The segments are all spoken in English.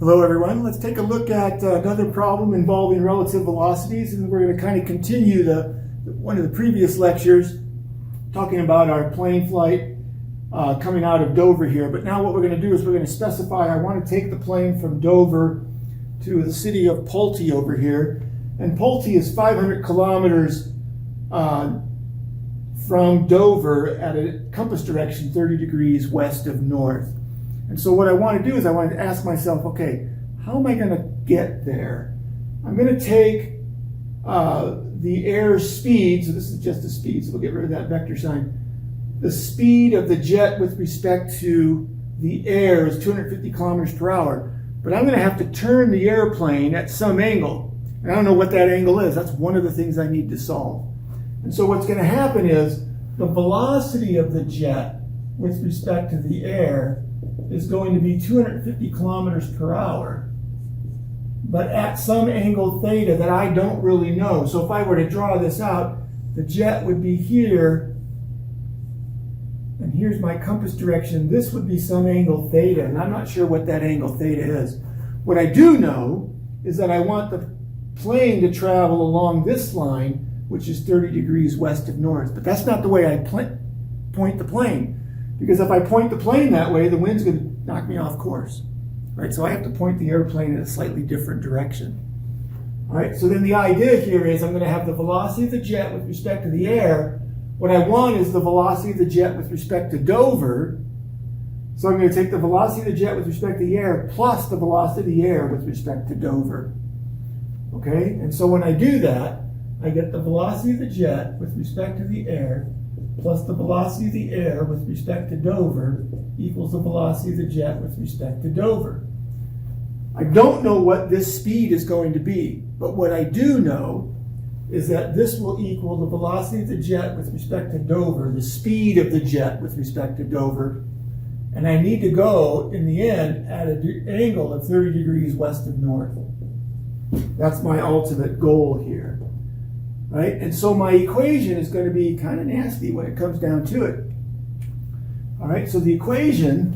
Hello everyone, let's take a look at another problem involving relative velocities, and we're going to kind of continue one of the previous lectures talking about our plane flight coming out of Dover here. But now what we're going to do is we're going to specify I want to take the plane from Dover to the city of Pulte over here, and Pulte is 500 kilometers from Dover at a compass direction 30 degrees west of north. And so what I want to do is I want to ask myself, okay, how am I going to get there? I'm going to take the air's speed, so this is just the speed, so we'll get rid of that vector sign. The speed of the jet with respect to the air is 250 kilometers per hour, but I'm going to have to turn the airplane at some angle. And I don't know what that angle is. That's one of the things I need to solve. And so what's going to happen is the velocity of the jet with respect to the air is going to be 250 kilometers per hour, but at some angle theta that I don't really know. So if I were to draw this out, the jet would be here, and here's my compass direction. This would be some angle theta, and I'm not sure what that angle theta is. What I do know is that I want the plane to travel along this line, which is 30 degrees west of north, but that's not the way I point the plane. Because if I point the plane that way, the wind's going to knock me off course, right? So I have to point the airplane in a slightly different direction. All right, so then the idea here is I'm going to have the velocity of the jet with respect to the air. What I want is the velocity of the jet with respect to Dover. So I'm going to take the velocity of the jet with respect to the air plus the velocity of the air with respect to Dover. Okay, and so when I do that, I get the velocity of the jet with respect to the air plus the velocity of the air with respect to Dover equals the velocity of the jet with respect to Dover. I don't know what this speed is going to be, but what I do know is that this will equal the velocity of the jet with respect to Dover, the speed of the jet with respect to Dover, and I need to go, in the end, at an angle of 30 degrees west of north. That's my ultimate goal here. Right? And so my equation is going to be kind of nasty when it comes down to it. All right, so the equation,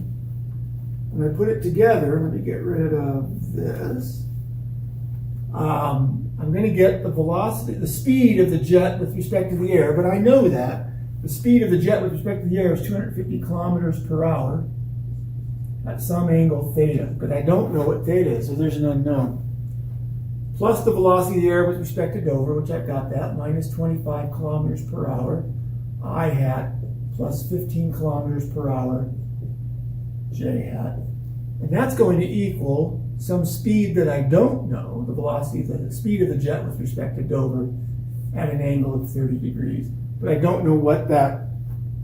when I put it together, let me get rid of this. I'm going to get the velocity, the speed of the jet with respect to the air, but I know that the speed of the jet with respect to the air is 250 kilometers per hour at some angle theta, but I don't know what theta is, so there's an unknown. Plus the velocity of the air with respect to Dover, which I've got that, minus 25 kilometers per hour, I hat, plus 15 kilometers per hour, j hat. And that's going to equal some speed that I don't know, the velocity, the speed of the jet with respect to Dover at an angle of 30 degrees. But I don't know what that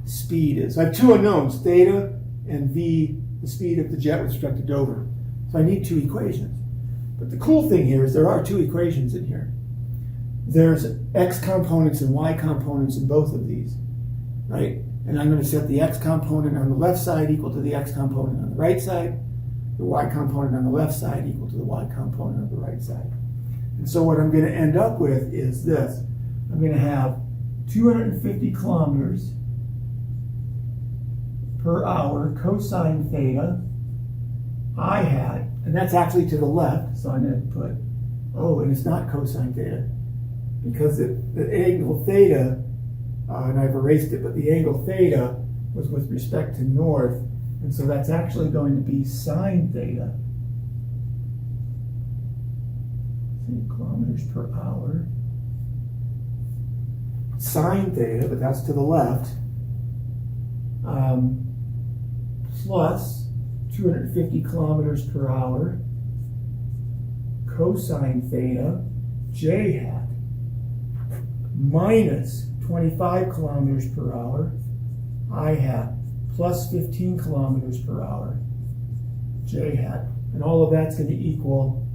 speed is. So I have two unknowns, theta and v, the speed of the jet with respect to Dover. So I need two equations. But the cool thing here is there are two equations in here. There's x components and y components in both of these, right? And I'm going to set the x component on the left side equal to the x component on the right side, the y component on the left side equal to the y component on the right side. And so what I'm going to end up with is this. I'm going to have 250 kilometers per hour cosine theta I hat, and that's actually to the left, so I'm going to put, oh, and it's not cosine theta, because the angle theta, and I've erased it, but the angle theta was with respect to north, and so that's actually going to be sine theta, kilometers per hour, sine theta, but that's to the left, plus 250 kilometers per hour cosine theta j hat minus 25 kilometers per hour I hat plus 15 kilometers per hour j hat. And all of that's going to equal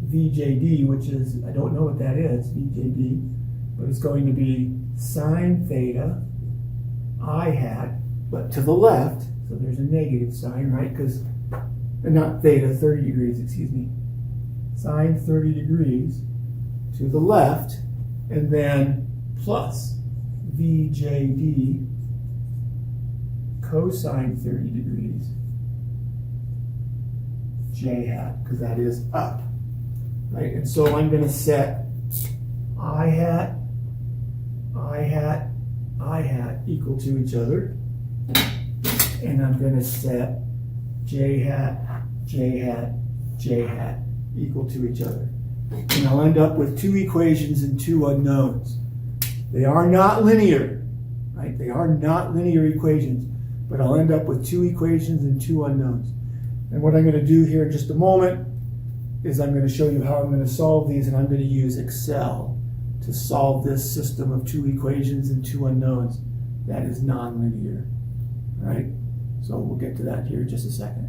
VJD, which is, I don't know what that is, VJD, but it's going to be sine theta I hat, but to the left, so there's a negative sign, right? Because, not theta, 30 degrees, excuse me. Sine 30 degrees to the left, and then plus VJD cosine 30 degrees j hat, because that is up, right? And so I'm going to set I hat, I hat, I hat equal to each other. And I'm going to set j hat, j hat, j hat equal to each other. And I'll end up with two equations and two unknowns. They are not linear, right? They are not linear equations, but I'll end up with two equations and two unknowns. And what I'm going to do here in just a moment is I'm going to show you how I'm going to solve these, and I'm going to use Excel to solve this system of two equations and two unknowns that is nonlinear, right? So we'll get to that here in just a second.